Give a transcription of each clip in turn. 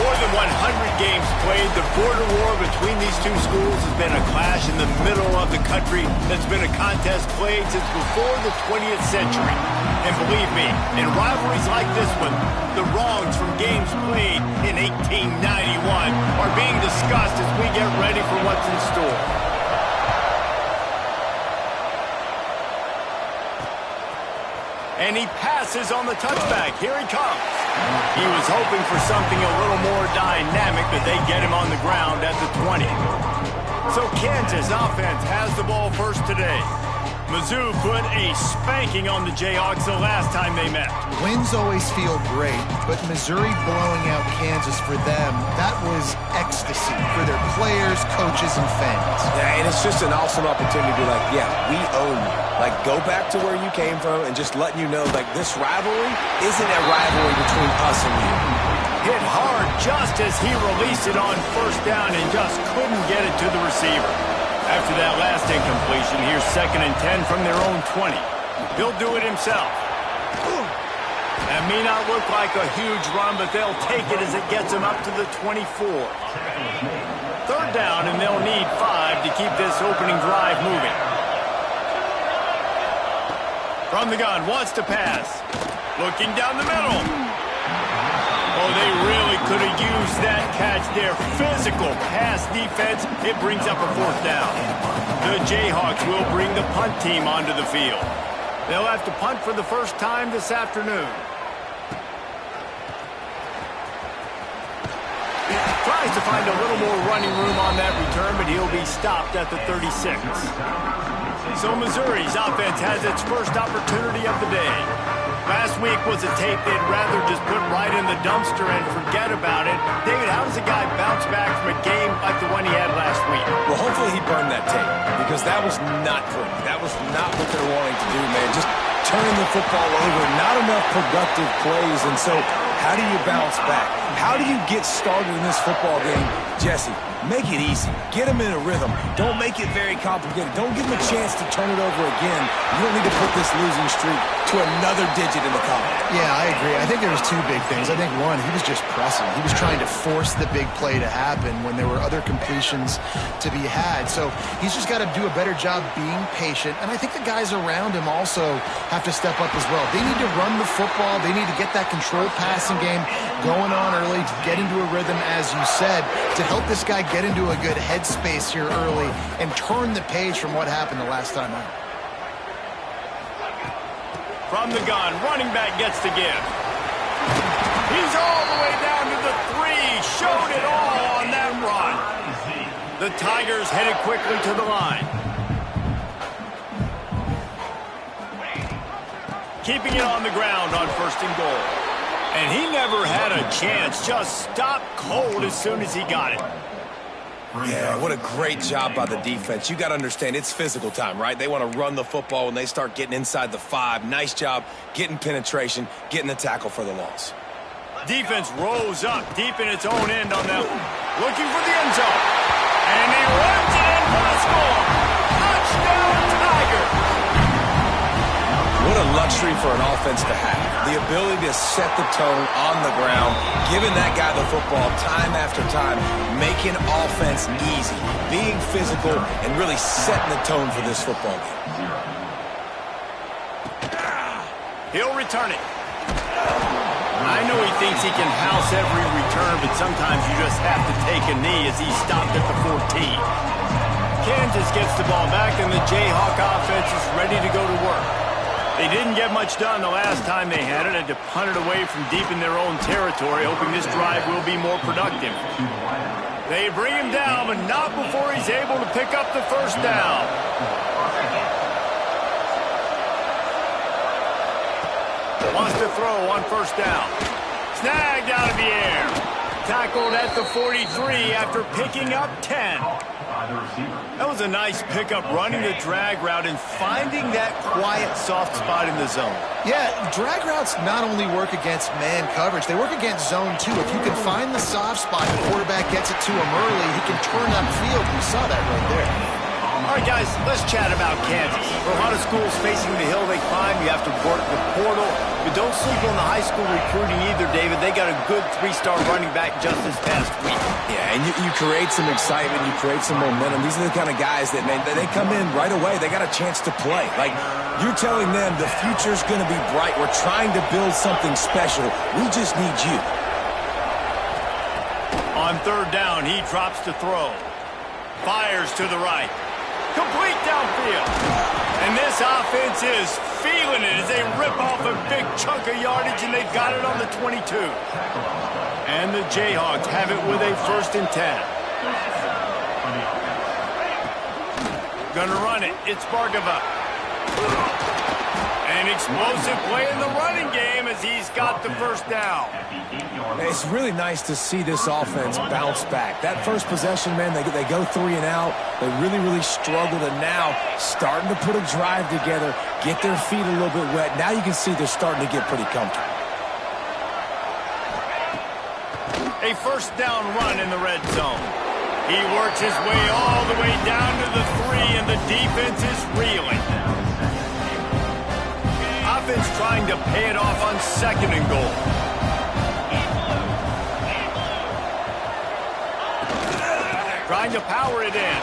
more than 100 games played, the border war between these two schools has been a clash in the middle of the country that's been a contest played since before the 20th century. And believe me, in rivalries like this one, the wrongs from games played in 1891 are being discussed as we get ready for what's in store. And he passes on the touchback. Here he comes. He was hoping for something a little more dynamic, but they get him on the ground at the 20. So Kansas offense has the ball first today. Mizzou put a spanking on the Jayhawks the last time they met. Wins always feel great, but Missouri blowing out Kansas for them, that was ecstasy for their players, coaches, and fans. Yeah, and it's just an awesome opportunity to be like, yeah, we own you. Like, go back to where you came from and just letting you know, like, this rivalry isn't a rivalry between us and you. Hit hard just as he released it on first down and just couldn't get it to the receiver. After that last incompletion, here's 2nd and 10 from their own 20. He'll do it himself. That may not look like a huge run, but they'll take it as it gets them up to the 24. 3rd down, and they'll need 5 to keep this opening drive moving. From the gun, wants to pass. Looking down the middle. Oh, they really could have used that catch there. Physical pass defense. It brings up a 4th down. The Jayhawks will bring the punt team onto the field. They'll have to punt for the first time this afternoon. Tries to find a little more running room on that return, but he'll be stopped at the 36. So Missouri's offense has its first opportunity of the day. Last week was a tape they'd rather just put right in the dumpster and forget about it. David, how does a guy bounce back from a game like the one he had last week? Well, hopefully he burned that tape, because that was not pretty. That was not what they're wanting to do, man. Just turning the football over, not enough productive plays. And so how do you bounce back? How do you get started in this football game? Jesse, make it easy. Get him in a rhythm. Don't make it very complicated. Don't give him a chance to turn it over again. You don't need to put this losing streak to another digit in the column. Yeah, I agree. I think there was 2 big things. I think, one, he was just pressing. He was trying to force the big play to happen when there were other completions to be had. So he's just got to do a better job being patient. And I think the guys around him also have to step up as well. They need to run the football. They need to get that controlled passing game going on early to get into a rhythm, as you said, to help this guy get into a good headspace here early and turn the page from what happened the last time out. From the gun, running back gets the give. He's all the way down to the 3. Showed it all on that run. The Tigers headed quickly to the line. Keeping it on the ground on 1st and goal. And he never had a chance. Just stopped cold as soon as he got it. Yeah, what a great job by the defense. You got to understand, it's physical time, right? They want to run the football when they start getting inside the 5. Nice job getting penetration, getting the tackle for the loss. Defense rose up deep in its own end on that, looking for the end zone. And he runs it in for the score. Touchdown, Tiger! What a luxury for an offense to have. The ability to set the tone on the ground, giving that guy the football time after time, making offense easy, being physical, and really setting the tone for this football game. He'll return it. I know he thinks he can house every return, but sometimes you just have to take a knee as he stopped at the 14. Kansas gets the ball back, and the Jayhawk offense is ready to go to work. They didn't get much done the last time they had it. Had to punt it away from deep in their own territory, hoping this drive will be more productive. They bring him down, but not before he's able to pick up the 1st down. Wants to throw on 1st down. Snagged out of the air. Tackled at the 43 after picking up 10. That was a nice pickup, running the drag route and finding that quiet, soft spot in the zone. Yeah, drag routes not only work against man coverage, they work against zone too. If you can find the soft spot, the quarterback gets it to him early, he can turn upfield. We saw that right there. All right, guys, let's chat about Kansas. For a lot of schools facing the hill they climb, you have to work the portal. But don't sleep on the high school recruiting either, David. They got a good 3-star running back just this past week. Yeah, and you create some excitement. You create some momentum. These are the kind of guys that, man, they come in right away. They got a chance to play. Like, you're telling them the future's going to be bright. We're trying to build something special. We just need you. On third down, he drops to throw. Fires to the right. Complete downfield. And this offense is feeling it as they rip off a big chunk of yardage, and they've got it on the 22. And the Jayhawks have it with a 1st and 10. Gonna run it. It's Bargava. An explosive play in the running game as he's got the 1st down. It's really nice to see this offense bounce back. That first possession, man, they go 3 and out. They really struggled, and now starting to put a drive together, get their feet a little bit wet. Now you can see they're starting to get pretty comfortable. A 1st down run in the red zone. He works his way all the way down to the 3, and the defense is reeling. Offense trying to pay it off on 2nd and goal. Trying to power it in.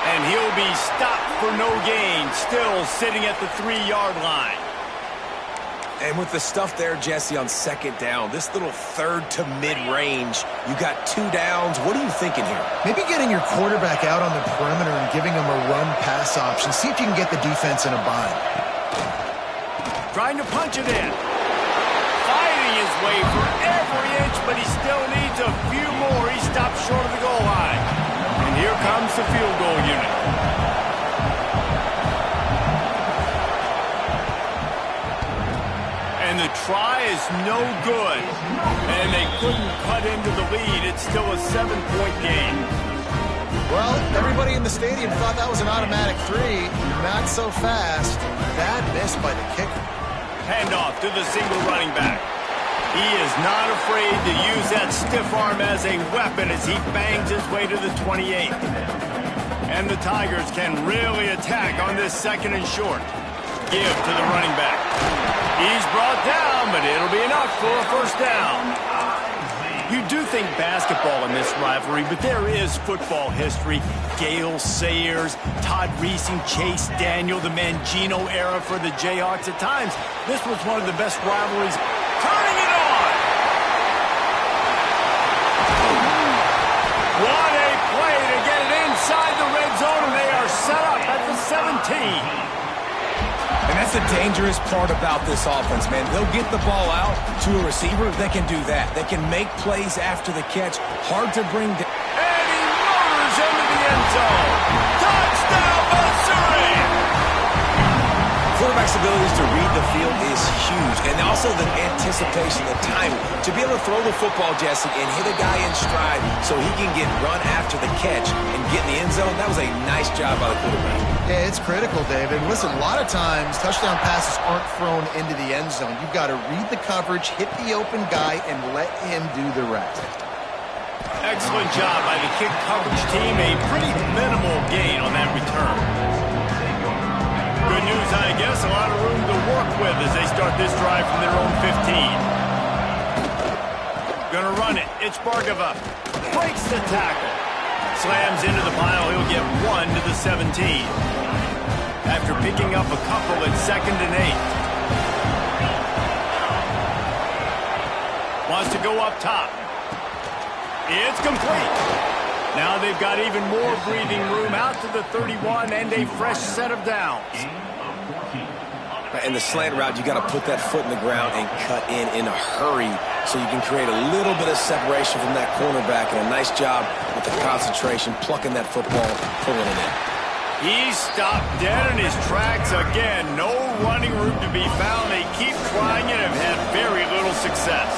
And he'll be stopped for no gain, still sitting at the 3-yard line. And with the stuff there, Jesse, on 2nd down, this little 3rd to mid-range, you got 2 downs. What are you thinking here? Maybe getting your quarterback out on the perimeter and giving him a run-pass option. See if you can get the defense in a bind. Trying to punch it in. Fighting his way for every inch, but he still needs a few more. He stops short of the goal line. And here comes the field goal unit. And the try is no good. And they couldn't cut into the lead. It's still a 7-point game. Well, everybody in the stadium thought that was an automatic 3. Not so fast. Bad miss by the kicker. Handoff to the single running back. He is not afraid to use that stiff arm as a weapon as he bangs his way to the 28. And the Tigers can really attack on this 2nd and short. Give to the running back. He's brought down, but it'll be enough for a 1st down. You do think basketball in this rivalry, but there is football history. Gale Sayers, Todd Reesing, Chase Daniel, the Mangino era for the Jayhawks. At times, this was one of the best rivalries. Turning it on! What a play to get it inside the red zone, and they are set up at the 17. And that's the dangerous part about this offense, man. They'll get the ball out to a receiver. They can do that. They can make plays after the catch. Hard to bring down. And he motors into the end zone. Touchdown, Missouri! Quarterback's abilities to read the field is huge. And also the anticipation, the timing. To be able to throw the football, Jesse, and hit a guy in stride so he can get run after the catch and get in the end zone, that was a nice job by the quarterback. Yeah, it's critical, David. Listen, a lot of times touchdown passes aren't thrown into the end zone. You've got to read the coverage, hit the open guy, and let him do the rest. Excellent job by the kick coverage team. A pretty minimal gain on that return. Good news, I guess. A lot of room to work with as they start this drive from their own 15. Gonna run it. It's Bargava. Breaks the tackle. Slams into the pile. He'll get 1 to the 17. After picking up a couple at 2nd and 8. Wants to go up top. It's complete. Now they've got even more breathing room out to the 31 and a fresh set of downs. In the slant route, you got to put that foot in the ground and cut in a hurry so you can create a little bit of separation from that cornerback. And a nice job with the concentration, plucking that football, pulling it in. He's stopped dead in his tracks again. No running room to be found. They keep trying it and have had very little success.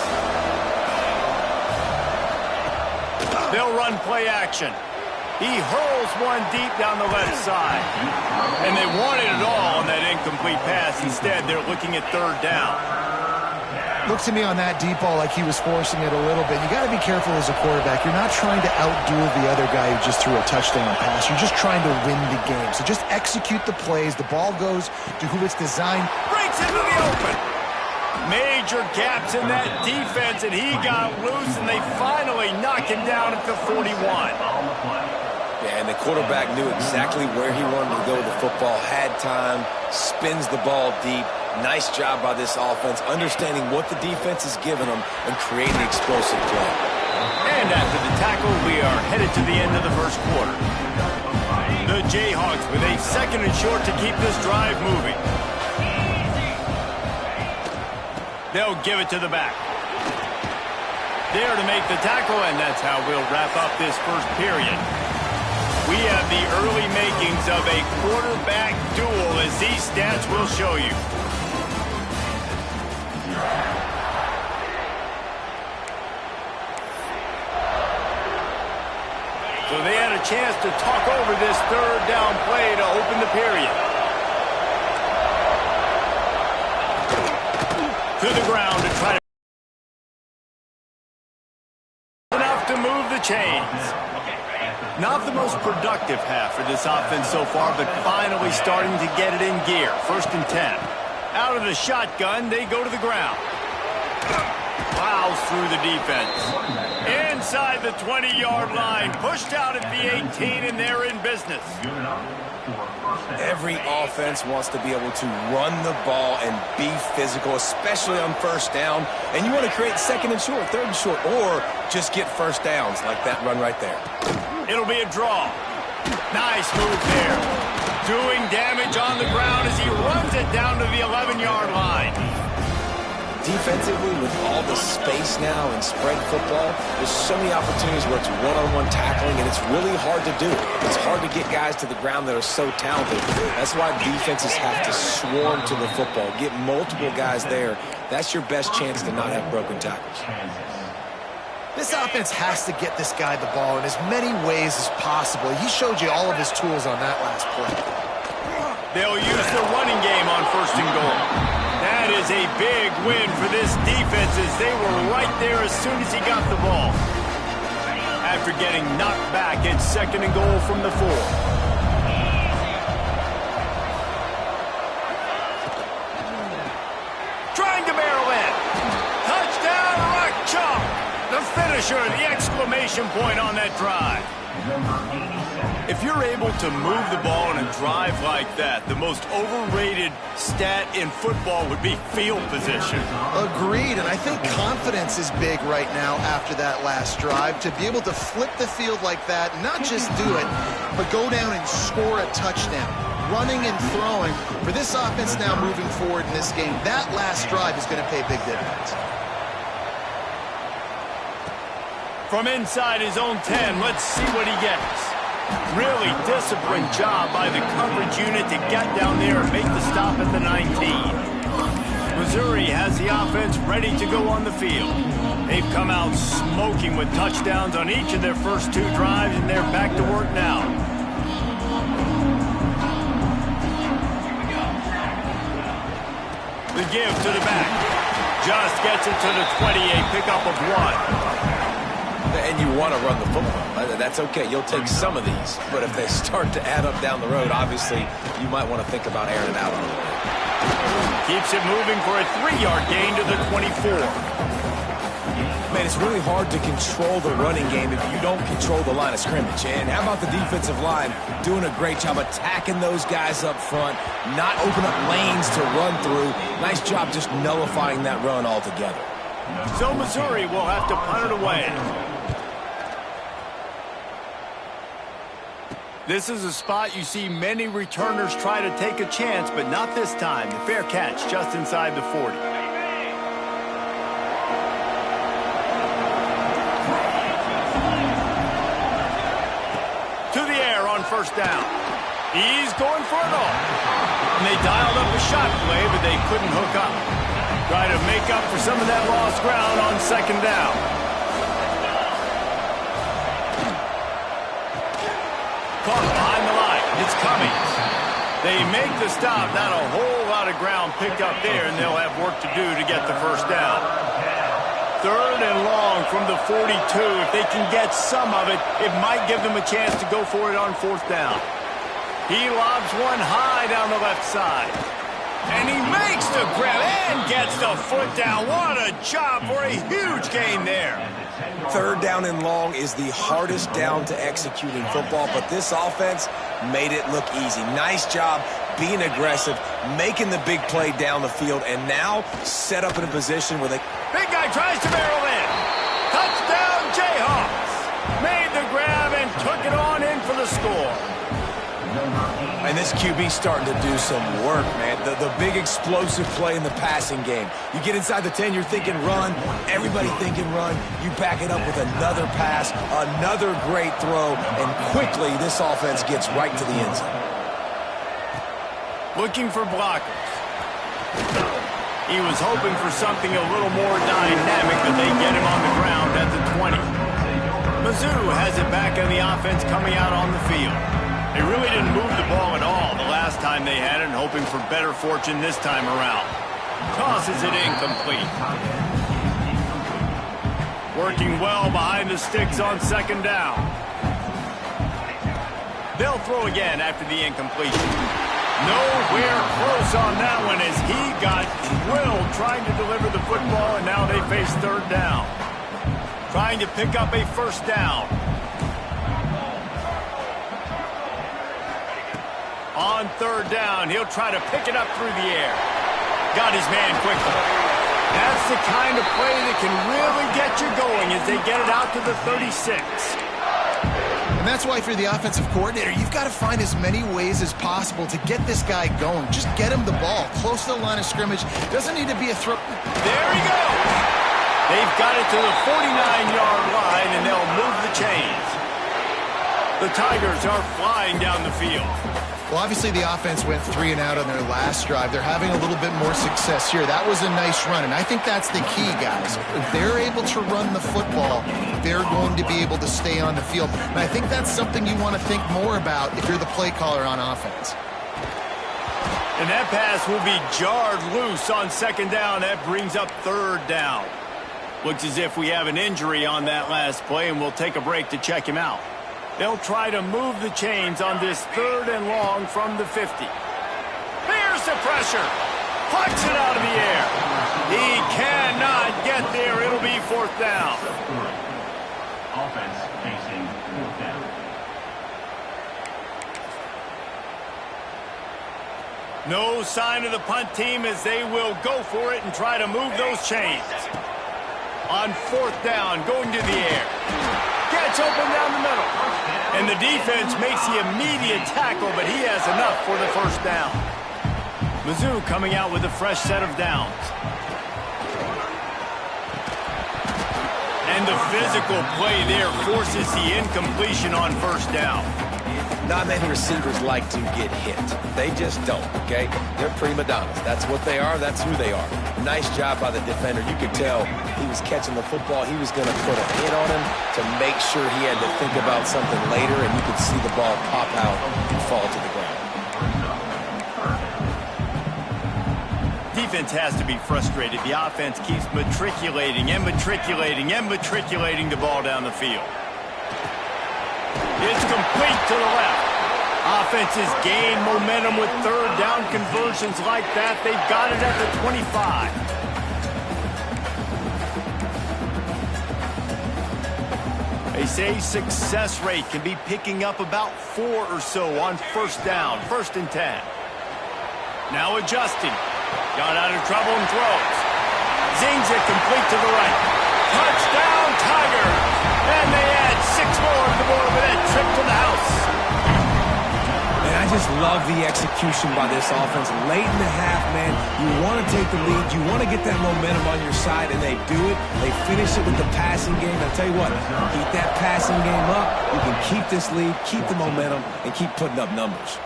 They'll run play action. He hurls one deep down the left side. And they wanted it all on that incomplete pass. Instead, they're looking at 3rd down. Looked to me on that deep ball like he was forcing it a little bit. You got to be careful as a quarterback. You're not trying to outduel the other guy who just threw a touchdown pass. You're just trying to win the game. So just execute the plays. The ball goes to who it's designed. Breaks into the open. Major gaps in that defense, and he got loose, and they finally knock him down at the 41. Yeah, and the quarterback knew exactly where he wanted to go with the football, had time, spins the ball deep. Nice job by this offense, understanding what the defense is giving them and creating explosive play. And after the tackle, we are headed to the end of the first quarter. The Jayhawks with a 2nd and short to keep this drive moving. They'll give it to the back. There to make the tackle, and that's how we'll wrap up this first period. We have the early makings of a quarterback duel, as these stats will show you. So they had a chance to talk over this 3rd down play to open the period. To the ground to try to... enough to move the chains. Not the most productive half for this offense so far, but finally starting to get it in gear. 1st and 10. Out of the shotgun, they go to the ground. Plows through the defense. Inside the 20-yard line. Pushed out at the 18, and they're in business. Every offense wants to be able to run the ball and be physical, especially on 1st down. And you want to create 2nd and short, 3rd and short, or just get 1st downs like that run right there. It'll be a draw. Nice move there. Doing damage on the ground as he runs it down to the 11-yard line. Defensively, with all the space now in spread football, there's so many opportunities where it's one-on-one tackling, and it's really hard to do. It's hard to get guys to the ground that are so talented. That's why defenses have to swarm to the football, get multiple guys there. That's your best chance to not have broken tackles. This offense has to get this guy the ball in as many ways as possible. He showed you all of his tools on that last play. They'll use the running game on 1st and goal. That is a big win for this defense, as they were right there as soon as he got the ball. After getting knocked back, it's 2nd and goal from the 4. Trying to barrel in. Touchdown, Rock Chalk. The finisher, the exclamation point on that drive. If you're able to move the ball in a drive like that, the most overrated stat in football would be field position. Agreed, and I think confidence is big right now after that last drive. To be able to flip the field like that, not just do it, but go down and score a touchdown. Running and throwing, for this offense now moving forward in this game, that last drive is going to pay big dividends. From inside his own 10, let's see what he gets. Really disciplined job by the coverage unit to get down there and make the stop at the 19. Missouri has the offense ready to go on the field. They've come out smoking with touchdowns on each of their first 2 drives, and they're back to work now. The give to the back. Just gets it to the 20, a pickup of 1. And you want to run the football. That's okay. You'll take some of these. But if they start to add up down the road, obviously, you might want to think about airing it out a little bit. Keeps it moving for a 3-yard gain to the 24. Man, it's really hard to control the running game if you don't control the line of scrimmage. And how about the defensive line doing a great job attacking those guys up front, not open up lanes to run through. Nice job just nullifying that run altogether. So Missouri will have to punt it away. This is a spot you see many returners try to take a chance, but not this time. The fair catch just inside the 40. To the air on 1st down. He's going for it all. And they dialed up a shot play, but they couldn't hook up. Try to make up for some of that lost ground on 2nd down. Caught behind the line. It's Cummings. They make the stop. Not a whole lot lot of ground picked up there, and they'll have work to do to get the first down. 3rd and long from the 42. If they can get some of it, it might give them a chance to go for it on 4th down. He lobs one high down the left side. And he makes the grab and gets the foot down. What a job for a huge gain there. 3rd down and long is the hardest down to execute in football, but this offense made it look easy. Nice job being aggressive, making the big play down the field, and now set up in a position where they... Big guy tries to barrel in. Touchdown, Jayhawks. Made the grab and took it on in for the score. And this QB's starting to do some work, man. The big explosive play in the passing game. You get inside the 10, you're thinking run. Everybody thinking run. You back it up with another pass, another great throw, and quickly this offense gets right to the end zone. Looking for blockers. He was hoping for something a little more dynamic, but they get him on the ground at the 20. Mizz has it back on the offense coming out on the field. They really didn't move the ball at all the last time they had it, and hoping for better fortune this time around. Tosses it incomplete. Working well behind the sticks on 2nd down. They'll throw again after the incompletion. Nowhere close on that one as he got drilled trying to deliver the football, and now they face 3rd down. Trying to pick up a 1st down. On 3rd down, he'll try to pick it up through the air. Got his man quickly. That's the kind of play that can really get you going as they get it out to the 36. And that's why, if you're the offensive coordinator, you've got to find as many ways as possible to get this guy going. Just get him the ball close to the line of scrimmage. Doesn't need to be a throw. There he goes. They've got it to the 49-yard line, and they'll move the chains. The Tigers are flying down the field. Well, obviously the offense went 3 and out on their last drive. They're having a little bit more success here. That was a nice run, and I think that's the key, guys. If they're able to run the football, they're going to be able to stay on the field. And I think that's something you want to think more about if you're the play caller on offense. And that pass will be jarred loose on 2nd down. That brings up 3rd down. Looks as if we have an injury on that last play, and we'll take a break to check him out. They'll try to move the chains on this 3rd and long from the 50. There's the pressure. Plucks it out of the air. He cannot get there. It'll be 4th down. Offense facing 4th down. No sign of the punt team as they will go for it and try to move those chains. On 4th down, going to the air. Gets open down the middle. And the defense makes the immediate tackle, but he has enough for the 1st down. Mizz coming out with a fresh set of downs. And the physical play there forces the incompletion on 1st down. Not many receivers like to get hit. They just don't, okay? They're prima donnas. That's what they are. That's who they are. Nice job by the defender. You could tell he was catching the football. He was going to put a hit on him to make sure he had to think about something later, and you could see the ball pop out and fall to the ground. Defense has to be frustrated. The offense keeps matriculating and matriculating and matriculating the ball down the field. It's complete to the left. Offenses gain momentum with 3rd down conversions like that. They've got it at the 25. They say success rate can be picking up about 4 or so on 1st down, 1st and 10. Now adjusting. Got out of trouble and throws. Zings it complete to the right. Touchdown, Tigers! And they add 6 more to the board with that trip to the house. And I just love the execution by this offense. Late in the half, man, you want to take the lead. You want to get that momentum on your side, and they do it. They finish it with the passing game. I'll tell you what, keep that passing game up. You can keep this lead, keep the momentum, and keep putting up numbers.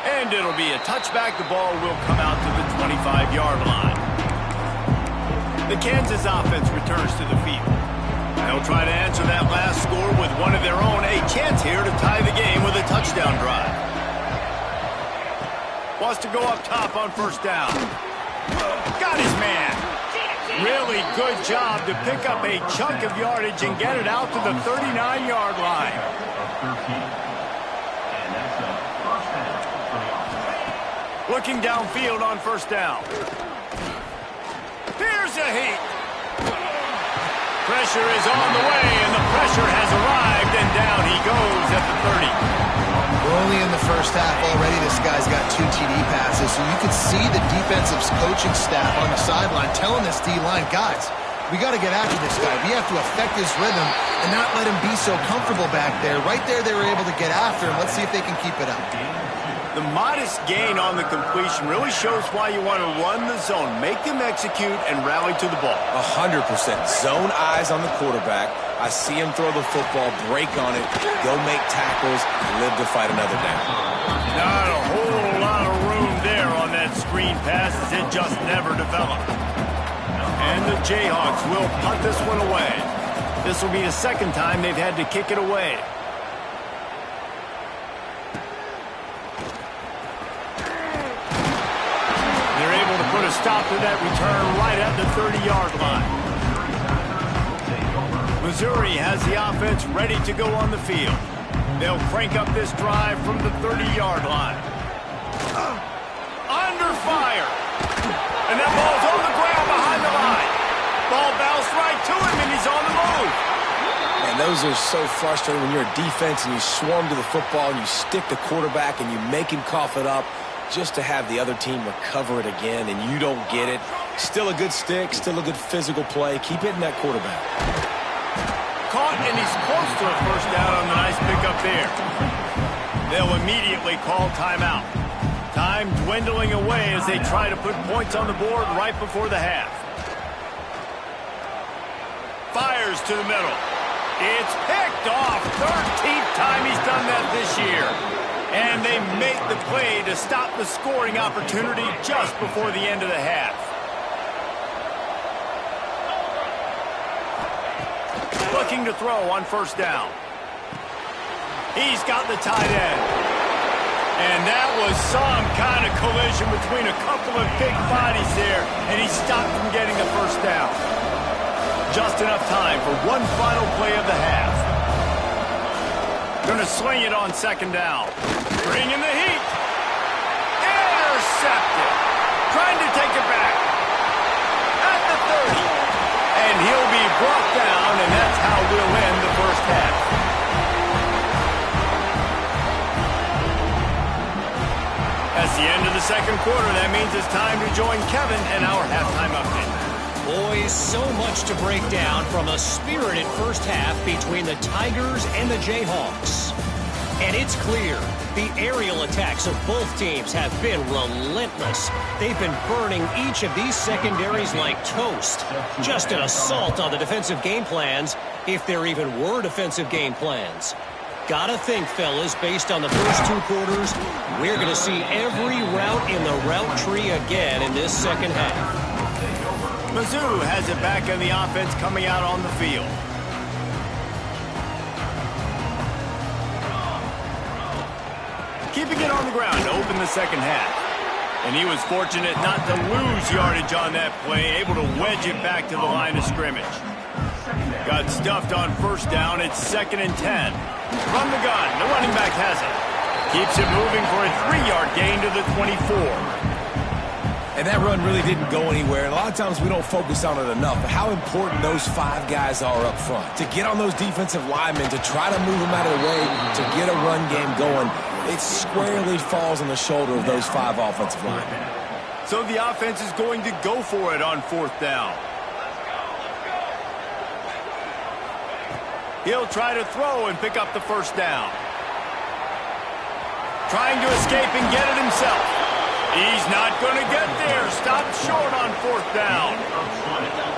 And it'll be a touchback. The ball will come out to the 25-yard line. The Kansas offense returns to the field. They'll try to answer that last score with one of their own. A chance here to tie the game with a touchdown drive. Wants to go up top on first down. Got his man. Really good job to pick up a chunk of yardage and get it out to the 39-yard line. Looking downfield on first down. Here's a heat. Pressure is on the way, and the pressure has arrived, and down he goes at the 30. We're only in the first half already. This guy's got 2 TD passes, so you could see the defensive coaching staff on the sideline telling this D-line, guys, we got to get after this guy. We have to affect his rhythm and not let him be so comfortable back there. Right there, they were able to get after him. Let's see if they can keep it up. The modest gain on the completion really shows why you want to run the zone, make them execute, and rally to the ball. 100%. Zone eyes on the quarterback. I see him throw the football, break on it, go make tackles, live to fight another down. Not a whole lot of room there on that screen pass as it just never developed. And the Jayhawks will punt this one away. This will be the second time they've had to kick it away. Put a stop to that return right at the 30-yard line. Missouri has the offense ready to go on the field. They'll crank up this drive from the 30-yard line. Under fire. And that ball's on the ground behind the line. Ball bounced right to him, and he's on the move. Man, those are so frustrating when you're a defense and you swarm to the football and you stick the quarterback and you make him cough it up. Just to have the other team recover it again and you don't get it. Still a good stick, still a good physical play. Keep hitting that quarterback. Caught, and he's close to a first down on the nice pickup there. They'll immediately call timeout. Time dwindling away as they try to put points on the board right before the half. Fires to the middle. It's picked off. 13th time he's done that this year. And they make the play to stop the scoring opportunity just before the end of the half. Looking to throw on first down. He's got the tight end. And that was some kind of collision between a couple of big bodies there, and he stopped from getting the first down. Just enough time for one final play of the half. Going to sling it on second down. Bring in the heat. Intercepted. Trying to take it back. At the 30. And he'll be brought down, and that's how we'll end the first half. That's the end of the second quarter. That means it's time to join Kevin and our halftime update. Boys, so much to break down from a spirited first half between the Tigers and the Jayhawks. And it's clear, the aerial attacks of both teams have been relentless. They've been burning each of these secondaries like toast. Just an assault on the defensive game plans, if there even were defensive game plans. Gotta think, fellas, based on the first 2 quarters, we're going to see every route in the route tree again in this second half. Mizzou has it back in the offense coming out on the field. Keeping it on the ground to open the second half. And he was fortunate not to lose yardage on that play, able to wedge it back to the line of scrimmage. Got stuffed on first down. It's 2nd and 10. From the gun, the running back has it. Keeps it moving for a 3-yard gain to the 24. And that run really didn't go anywhere. And a lot of times we don't focus on it enough. But how important those 5 guys are up front. To get on those defensive linemen, to try to move them out of the way, to get a run game going, it squarely falls on the shoulder of those 5 offensive linemen. So the offense is going to go for it on 4th down. He'll try to throw and pick up the first down. Trying to escape and get it himself. He's not going to get there. Stopped short on 4th down.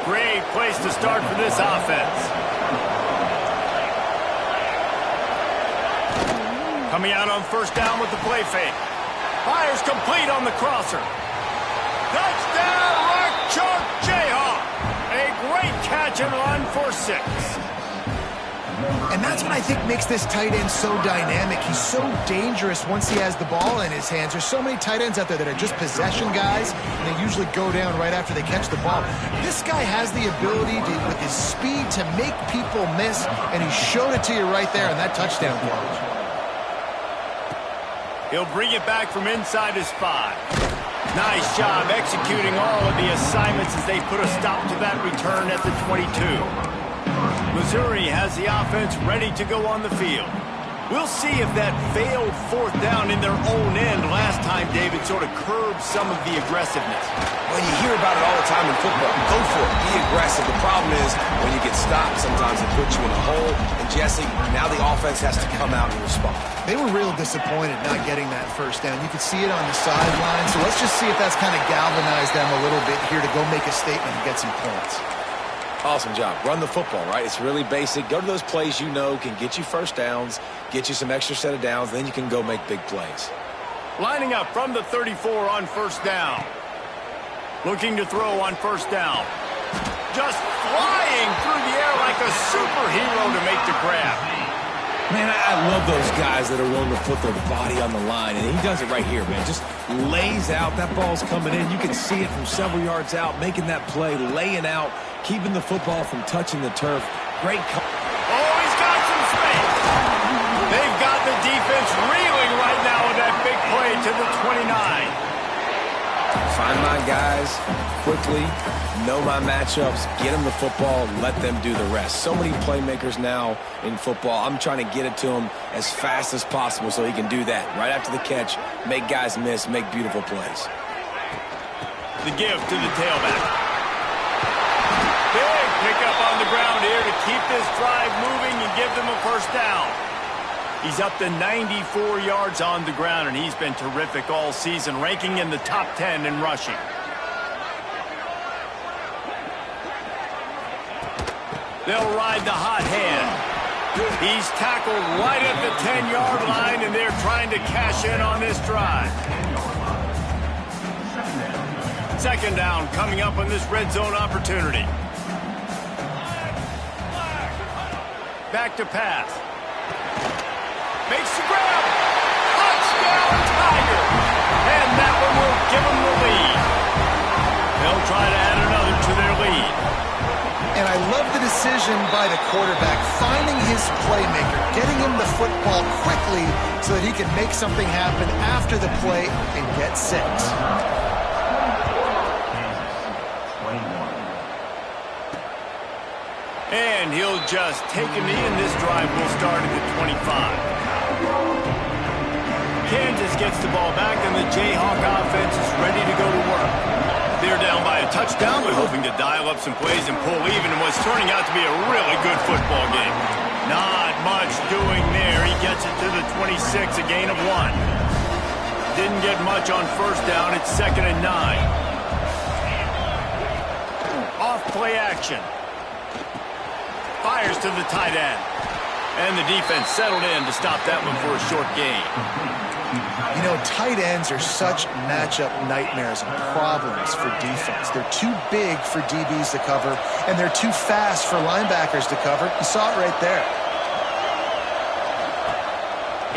Great place to start for this offense. Coming out on first down with the play fake. Fires complete on the crosser. Touchdown, Rock Chalk Jayhawk. A great catch and run for 6. And that's what I think makes this tight end so dynamic. He's so dangerous once he has the ball in his hands. There's so many tight ends out there that are just possession guys, and they usually go down right after they catch the ball. This guy has the ability to, with his speed, to make people miss, and he showed it to you right there in that touchdown catch. He'll bring it back from inside his 5. Nice job executing all of the assignments as they put a stop to that return at the 22. Missouri has the offense ready to go on the field. We'll see if that failed 4th down in their own end last time, David, sort of curbed some of the aggressiveness. Well, you hear about it all the time in football. Go for it. Be aggressive. The problem is when you get stopped, sometimes it puts you in a hole. And, Jesse, now the offense has to come out and respond. They were real disappointed not getting that 1st down. You could see it on the sideline. So let's just see if that's kind of galvanized them a little bit here to go make a statement and get some points. Awesome job. Run the football, right? It's really basic. Go to those plays you know can get you 1st downs, get you some extra set of downs, then you can go make big plays. Lining up from the 34 on 1st down. Looking to throw on 1st down. Just flying through the air like a superhero to make the grab. Man, I love those guys that are willing to put their body on the line, and he does it right here, man. Just lays out. That ball's coming in. You can see it from several yards out, making that play, laying out, keeping the football from touching the turf. Great. Oh, he's got some space. They've got the defense reeling right now with that big play to the 29. Find my guys quickly, know my matchups, get them the football, let them do the rest. So many playmakers now in football. I'm trying to get it to him as fast as possible so he can do that. Right after the catch, make guys miss, make beautiful plays. The give to the tailback. Big pickup on the ground here to keep this drive moving and give them a 1st down. He's up to 94 yards on the ground, and he's been terrific all season, ranking in the top 10 in rushing. They'll ride the hot hand. He's tackled right at the 10-yard line, and they're trying to cash in on this drive. 2nd down coming up on this red zone opportunity. Back to pass. Makes the grab. Touchdown, Tiger. And that one will give them the lead. They'll try to add another to their lead. And I love the decision by the quarterback, finding his playmaker, getting him the football quickly so that he can make something happen after the play and get 6. And he'll just take a knee, and this drive will start at the 25. Kansas gets the ball back, and the Jayhawk offense is ready to go to work. They're down by a touchdown, but hoping to dial up some plays and pull even in what's turning out to be a really good football game. Not much doing there. He gets it to the 26, a gain of 1. Didn't get much on 1st down. It's 2nd and 9. Off play action. Fires to the tight end. And the defense settled in to stop that one for a short gain. You know, tight ends are such matchup nightmares and problems for defense. They're too big for DBs to cover, and they're too fast for linebackers to cover. You saw it right there.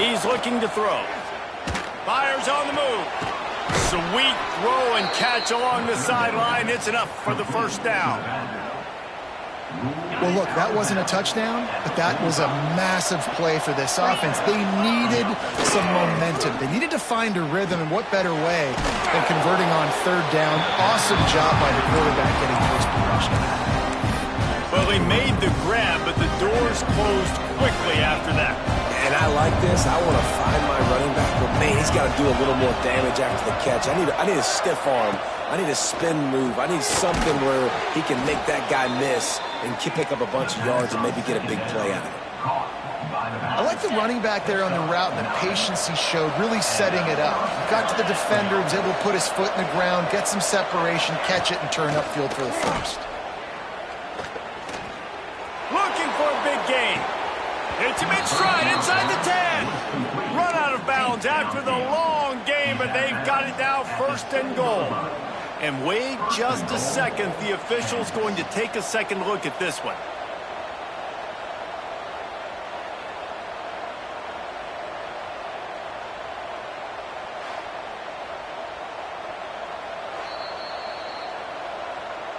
He's looking to throw. Fires on the move. Sweet throw and catch along the sideline. It's enough for the 1st down. Well, look, that wasn't a touchdown, but that was a massive play for this offense. They needed some momentum. They needed to find a rhythm, and what better way than converting on 3rd down. Awesome job by the quarterback getting to his progression. Well, they made the grab, but the doors closed quickly after that. And I like this. I want to find my running back, but, man, he's got to do a little more damage after the catch. I need a stiff arm. I need a spin move. I need something where he can make that guy miss and pick up a bunch of yards and maybe get a big play out of it. I like the running back there on the route and the patience he showed, really setting it up. He got to the defender, was able to put his foot in the ground, get some separation, catch it, and turn upfield for the 1st. Looking for a big gain. It's him in stride inside the 10. Run out of bounds after the long game, but they've got it now 1st and goal. And wait just a second. The official's going to take a second look at this one.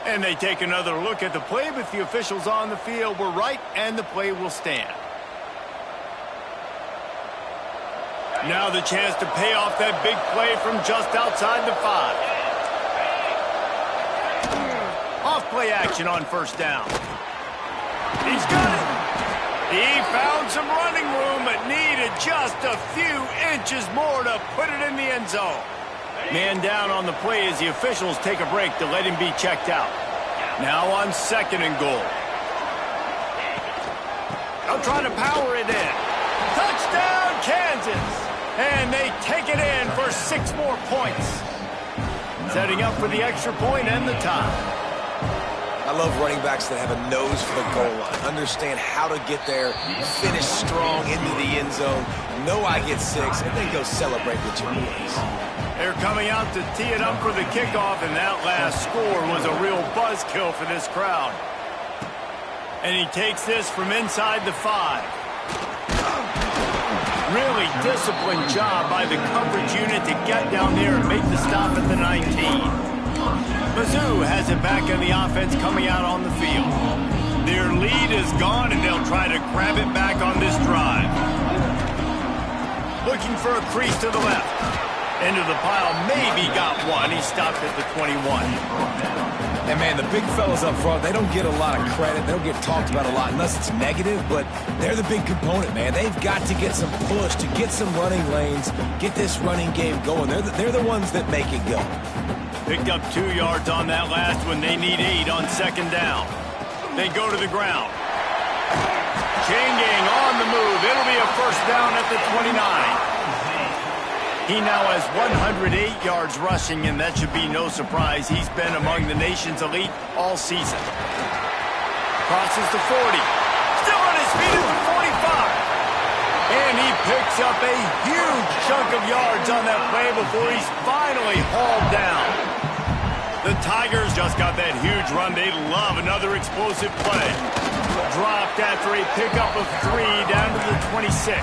And they take another look at the play, but the officials on the field were right, and the play will stand. Now the chance to pay off that big play from just outside the 5. Off play action on first down. He's got it. He found some running room, but needed just a few inches more to put it in the end zone. Man down on the play as the officials take a break to let him be checked out. Now on 2nd and goal. They'll try to power it in. Touchdown, Kansas! And they take it in for 6 more points. Setting up for the extra point and the tie. I love running backs that have a nose for the goal line. Understand how to get there, finish strong into the end zone, know I get 6, and then go celebrate with your boys. They're coming out to tee it up for the kickoff, and that last score was a real buzzkill for this crowd. And he takes this from inside the 5. Really disciplined job by the coverage unit to get down there and make the stop at the 19. Mizz has it back in the offense coming out on the field. Their lead is gone, and they'll try to grab it back on this drive. Looking for a crease to the left. Into the pile, maybe got one. He stopped at the 21. And, man, the big fellas up front, they don't get a lot of credit. They don't get talked about a lot unless it's negative, but they're the big component, man. They've got to get some push, to get some running lanes, get this running game going. They're the ones that make it go. Picked up 2 yards on that last one. They need 8 on 2nd down. They go to the ground. Chain gang on the move. It'll be a first down at the 29. He now has 108 yards rushing, and that should be no surprise. He's been among the nation's elite all season. Crosses the 40. Still on his feet at the 45. And he picks up a huge chunk of yards on that play before he's finally hauled down. The Tigers just got that huge run. They love another explosive play. Dropped after a pickup of 3 down to the 26.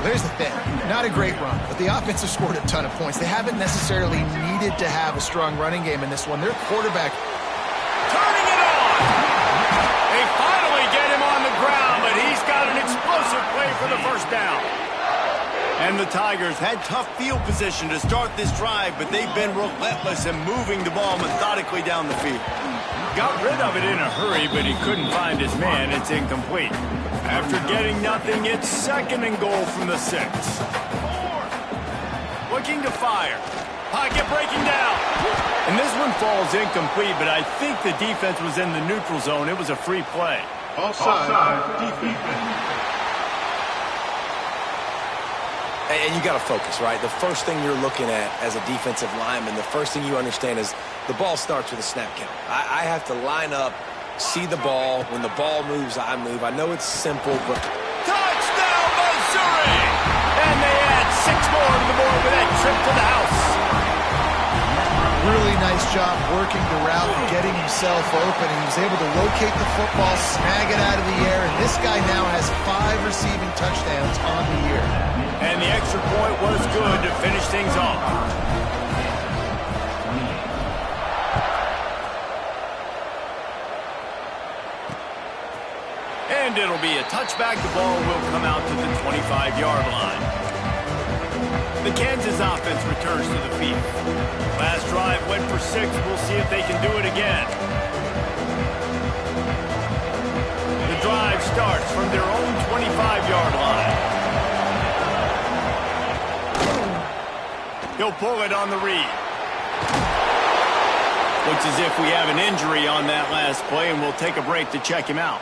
There's the thing. Not a great run, but the offense has scored a ton of points. They haven't necessarily needed to have a strong running game in this one. Their quarterback turning it on. They finally get him on the ground, but he's got an explosive play for the first down. And the Tigers had tough field position to start this drive, but they've been relentless in moving the ball methodically down the field. Got rid of it in a hurry, but he couldn't find his man. It's incomplete. After getting nothing, it's 2nd and goal from the 6. Looking to fire. Pocket breaking down. And this one falls incomplete, but I think the defense was in the neutral zone. It was a free play. Offside defense. And you got to focus, right? The first thing you're looking at as a defensive lineman, the first thing you understand is the ball starts with a snap count. I have to line up, see the ball. When the ball moves, I move. I know it's simple, but... Touchdown, Missouri! And they add 6 more to the board with that trip to the house. really nice job working the route and getting himself open. He was able to locate the football, snag it out of the air, and this guy now has 5 receiving touchdowns on the year. And the extra point was good to finish things off. And it'll be a touchback. The ball will come out to the 25-yard line. The Kansas offense returns to the field. Last drive went for 6. We'll see if they can do it again. The drive starts from their own 25-yard line. He'll pull it on the read. Looks as if we have an injury on that last play, and we'll take a break to check him out.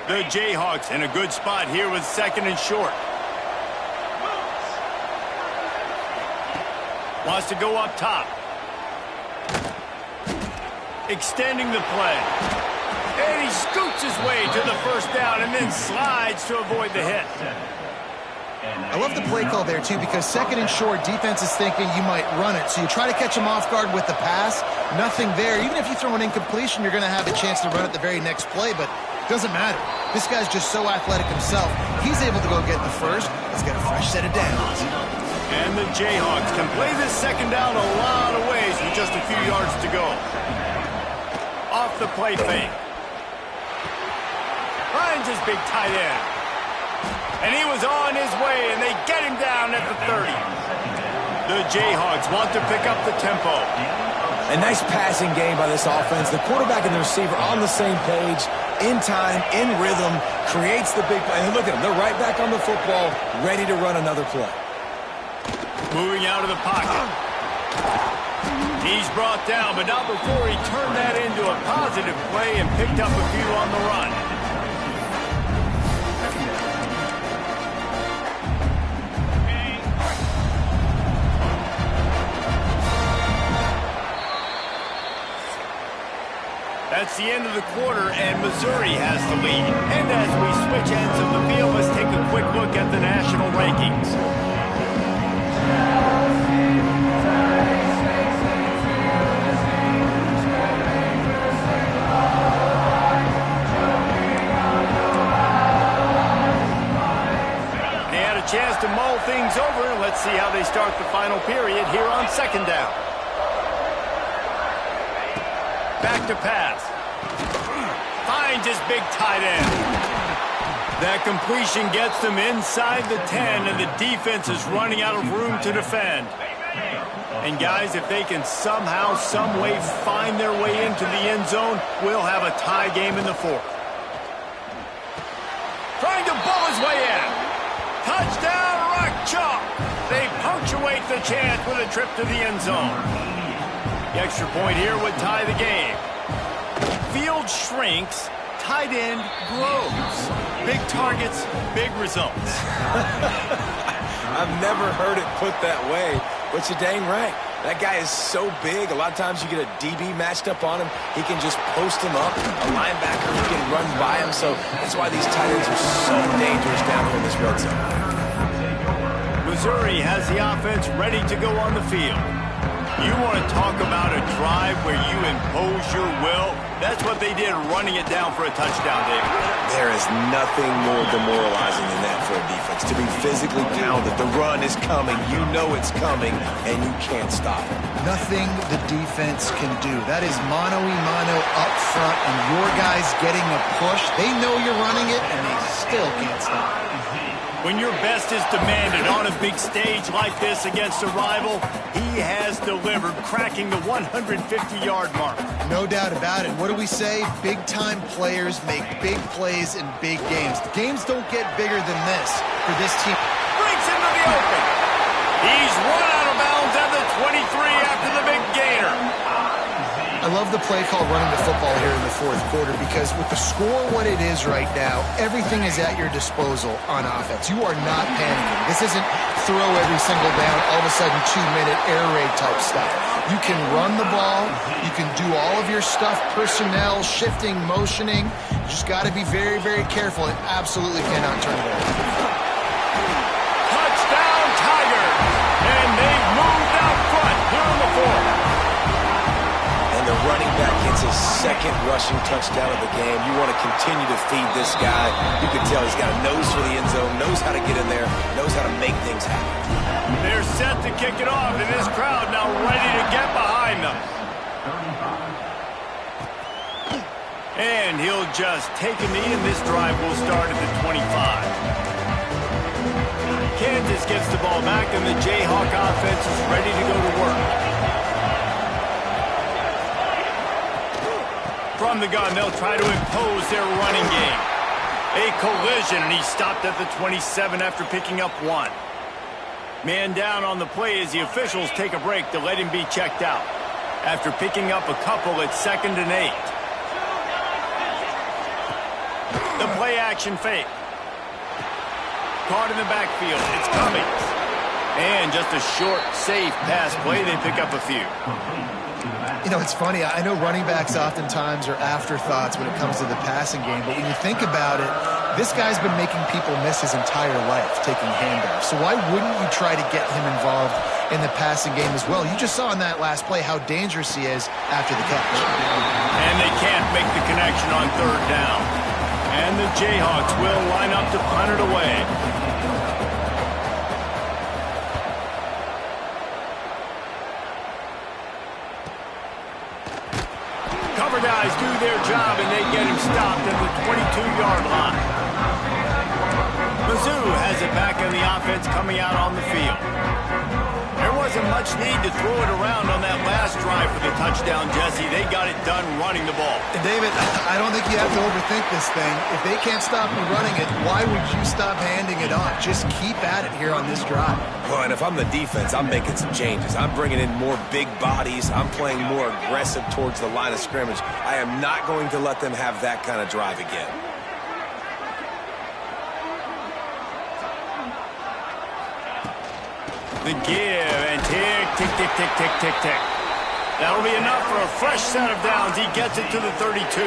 The Jayhawks in a good spot here with 2nd and short. Wants to go up top. Extending the play. And he scoots his way to the first down and then slides to avoid the hit. I love the play call there, too, because 2nd and short, defense is thinking you might run it. So you try to catch him off guard with the pass. Nothing there. Even if you throw an incompletion, you're going to have a chance to run it the very next play, but it doesn't matter. This guy's just so athletic himself. He's able to go get the first. Let's get a fresh set of downs. And the Jayhawks can play this 2nd down a lot of ways. with just a few yards to go. Off the play fake. Finds his big tight end. And he was on his way, and they get him down at the 30. The Jayhawks want to pick up the tempo. A nice passing game by this offense. The quarterback and the receiver on the same page, in time, in rhythm, creates the big play. And look at them. They're right back on the football, ready to run another play. Moving out of the pocket. He's brought down, but not before he turned that into a positive play and picked up a few on the run. That's the end of the quarter, and Missouri has the lead. And as we switch ends of the field, let's take a quick look at the national rankings. They had a chance to mull things over, and let's see how they start the final period here on second down. Back to pass. Finds his big tight end. That completion gets them inside the 10, and the defense is running out of room to defend. And guys, if they can somehow, some way find their way into the end zone, we'll have a tie game in the fourth. Trying to bull his way in. Touchdown, Rock Chalk. They punctuate the chance with a trip to the end zone. The extra point here would tie the game. Field shrinks, tight end grows. Big targets, big results. I've never heard it put that way, but you're dang right. That guy is so big. A lot of times you get a DB matched up on him. He can just post him up. A linebacker, he can run by him. So that's why these tight ends are so dangerous down here in this red zone. Missouri has the offense ready to go on the field. You want to talk about a drive where you impose your will? That's what they did, running it down for a touchdown, David. There is nothing more demoralizing than that for a defense. To be physically pounded, the run is coming, you know it's coming, and you can't stop it. Nothing the defense can do. That is mano-a-mano up front, and your guys getting a push. They know you're running it, and they still can't stop it. When your best is demanded on a big stage like this against a rival, he has delivered, cracking the 150-yard mark. No doubt about it. What do we say? Big-time players make big plays in big games. The games don't get bigger than this for this team. Breaks into the open. He's run out of bounds at the 23 after the big gainer. I love the play call running the football here in the fourth quarter because with the score what it is right now, everything is at your disposal on offense. You are not panicking. This isn't throw every single down, all of a sudden 2-minute air raid type stuff. You can run the ball. You can do all of your stuff, personnel, shifting, motioning. You just got to be very, very careful and absolutely cannot turn it over. Touchdown, Tigers! And they've moved out front here in the fourth. The running back gets his second rushing touchdown of the game. You want to continue to feed this guy. You can tell he's got a nose for the end zone, knows how to get in there, knows how to make things happen. They're set to kick it off, and this crowd now ready to get behind them. And he'll just take a knee, and this drive will start at the 25. Kansas gets the ball back, and the Jayhawk offense is ready to go to work. From the gun, they'll try to impose their running game. A collision, and he stopped at the 27 after picking up one. Man down on the play as the officials take a break to let him be checked out. After picking up a couple, it's 2nd and 8. The play action fake. Caught in the backfield. It's coming. And just a short, safe pass play. They pick up a few. You know, it's funny. I know running backs oftentimes are afterthoughts when it comes to the passing game, but when you think about it, this guy's been making people miss his entire life taking handoffs. So why wouldn't you try to get him involved in the passing game as well? You just saw in that last play how dangerous he is after the catch. And they can't make the connection on 3rd down. And the Jayhawks will line up to punt it away. guys do their job, and they get him stopped at the 22-yard line. Mizz has it back in the offense coming out on the field. There wasn't much need to throw it around on that last drive for the touchdown, Jesse. They got it done running the ball. And David, I don't think you have to overthink this thing. If they can't stop you running it, why would you stop handing it off? Just keep at it here on this drive. Well, and if I'm the defense, I'm making some changes. I'm bringing in more big bodies. I'm playing more aggressive towards the line of scrimmage. I am not going to let them have that kind of drive again. The give, and tick, tick, tick, tick, tick, tick, tick. That'll be enough for a fresh set of downs. He gets it to the 32.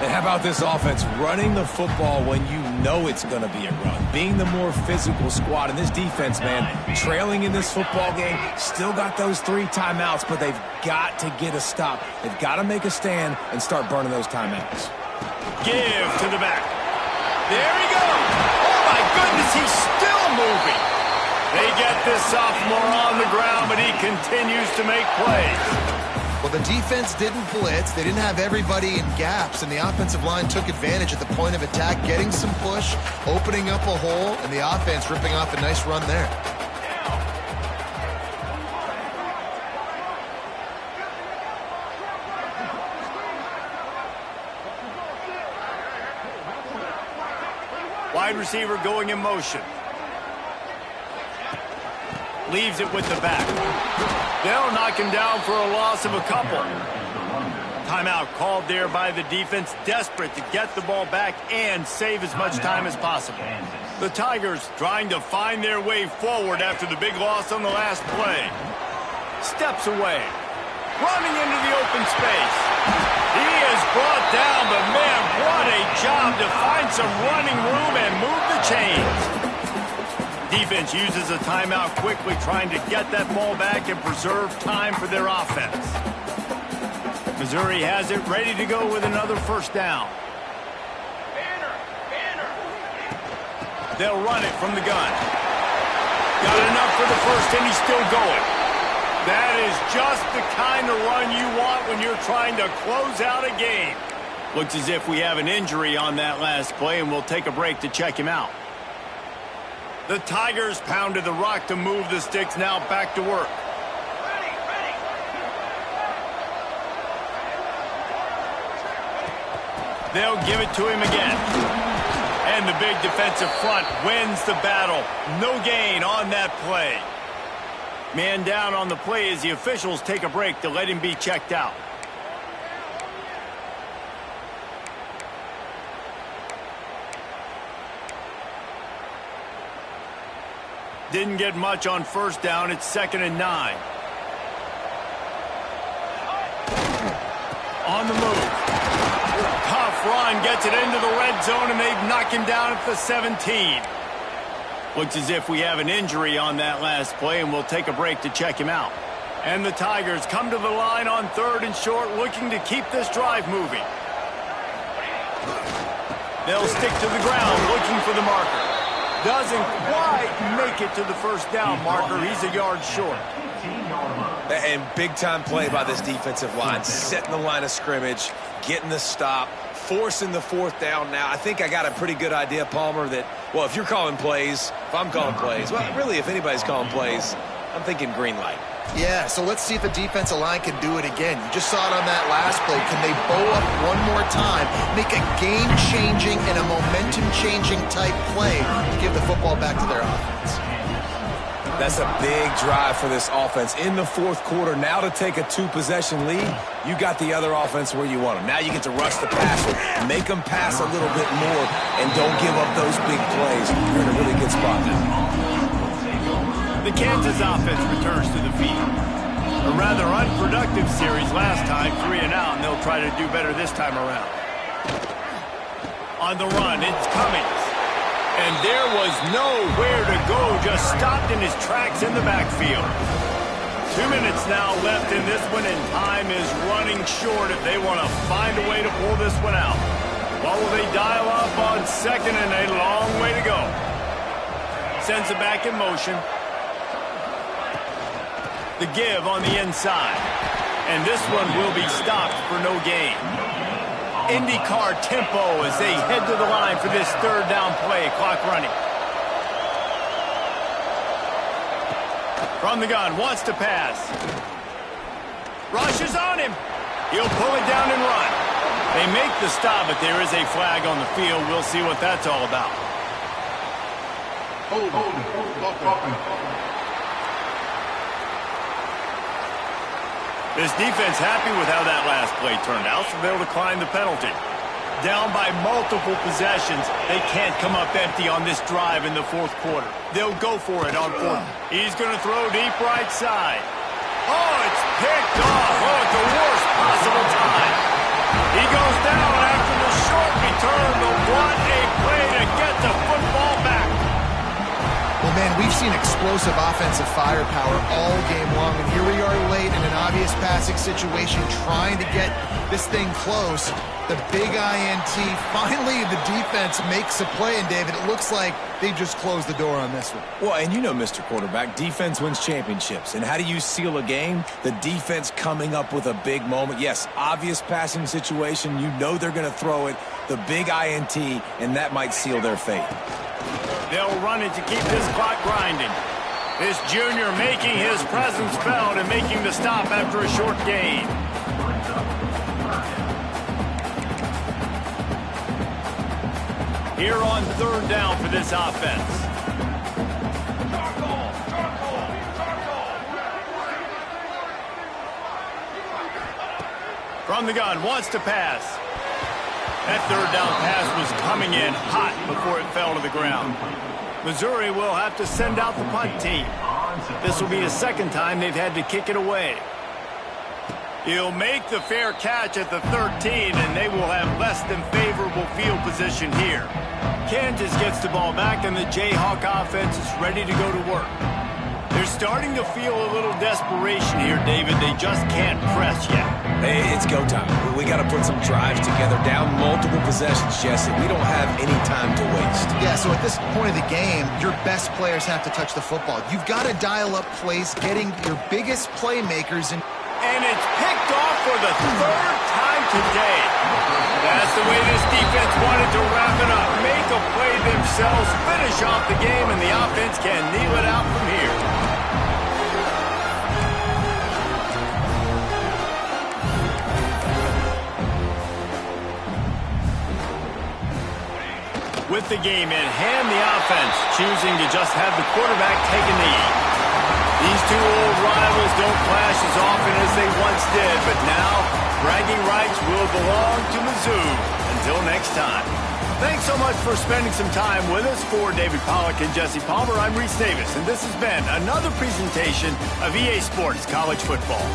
And how about this offense running the football when you know it's going to be a run? Being the more physical squad. And this defense, man, trailing in this football game, still got those 3 timeouts, but they've got to get a stop. They've got to make a stand and start burning those timeouts. Give to the back. There he goes. Oh, my goodness, he's still moving. They get this sophomore on the ground, but he continues to make plays. Well, the defense didn't blitz. They didn't have everybody in gaps, and the offensive line took advantage at the point of attack, getting some push, opening up a hole, and the offense ripping off a nice run there. Wide receiver going in motion. Leaves it with the back. They'll knock him down for a loss of a couple. Timeout called there by the defense, desperate to get the ball back and save as much time as possible. The Tigers trying to find their way forward after the big loss on the last play. Steps away. Running into the open space. He is brought down, but man, what a job to find some running room and move the chains. Defense uses a timeout quickly, trying to get that ball back and preserve time for their offense. Missouri has it ready to go with another first down. They'll run it from the gun. Got enough for the first, and he's still going. That is just the kind of run you want when you're trying to close out a game. Looks as if we have an injury on that last play, and we'll take a break to check him out. The Tigers pounded the rock to move the sticks, now back to work. They'll give it to him again. And the big defensive front wins the battle. No gain on that play. Man down on the play as the officials take a break to let him be checked out. Didn't get much on first down. It's 2nd and 9. On the move. Tough run, gets it into the red zone, and they've knocked him down at the 17. Looks as if we have an injury on that last play, and we'll take a break to check him out. And the Tigers come to the line on 3rd and short, looking to keep this drive moving. They'll stick to the ground, looking for the marker. Doesn't quite make it to the first down marker. He's a yard short. And big-time play by this defensive line. Setting the line of scrimmage, getting the stop, forcing the 4th down now. I think I got a pretty good idea, Palmer, that, well, if you're calling plays, if I'm calling plays, well, really, if anybody's calling plays, I'm thinking green light. Yeah, so let's see if the defensive line can do it again. You just saw it on that last play. Can they bow up one more time, make a game-changing and a momentum-changing type play to give the football back to their offense? That's a big drive for this offense in the 4th quarter. Now to take a 2-possession lead, you got the other offense where you want them. Now you get to rush the passer, make them pass a little bit more, and don't give up those big plays. You're in a really good spot now. The Kansas offense returns to the field. A rather unproductive series last time, 3 and out, and they'll try to do better this time around. On the run, it's Cummings. And there was nowhere to go, just stopped in his tracks in the backfield. 2 minutes now left in this one, and time is running short if they want to find a way to pull this one out. What will they dial up on 2nd and a long way to go? Sends it back in motion. The give on the inside. And this one will be stopped for no gain. IndyCar tempo as they head to the line for this third down play. Clock running. From the gun, wants to pass. Rush is on him. He'll pull it down and run. They make the stop, but there is a flag on the field. We'll see what that's all about. Hold on. This defense happy with how that last play turned out, so they'll decline the penalty. Down by multiple possessions, they can't come up empty on this drive in the fourth quarter. They'll go for it on fourth. He's going to throw deep right side. Oh, it's picked off. Oh, at the worst possible time. He goes down after the short return, but what a play to get the football back. Well, man, we've seen explosive offensive firepower all game long, and here we are late in an obvious passing situation trying to get this thing close. The big INT, finally the defense makes a play, and David, it looks like they just closed the door on this one. Well, and you know, Mr. Quarterback, defense wins championships. And how do you seal a game? The defense coming up with a big moment. Yes, obvious passing situation. You know they're going to throw it. The big INT, and that might seal their fate. They'll run it to keep this clock grinding. This junior making his presence felt and making the stop after a short gain. Here on third down for this offense. From the gun, wants to pass. That third down pass was coming in hot before it fell to the ground. Missouri will have to send out the punt team. This will be the second time they've had to kick it away. He'll make the fair catch at the 13, and they will have less than favorable field position here. Kansas gets the ball back, and the Jayhawk offense is ready to go to work. They're starting to feel a little desperation here, David. They just can't press yet. Hey, it's go time. We got to put some drives together, down multiple possessions, Jesse. We don't have any time to waste. Yeah, so at this point of the game, your best players have to touch the football. You've got to dial up plays, getting your biggest playmakers in. And it's picked off for the third time today. That's the way this defense wanted to wrap it up. Make a play themselves, finish off the game, and the offense can kneel it out from here. With the game in hand, the offense choosing to just have the quarterback take a knee. These two old rivals don't clash as often as they once did, but now bragging rights will belong to Mizzou. Until next time. Thanks so much for spending some time with us. For David Pollack and Jesse Palmer, I'm Reese Davis, and this has been another presentation of EA Sports College Football.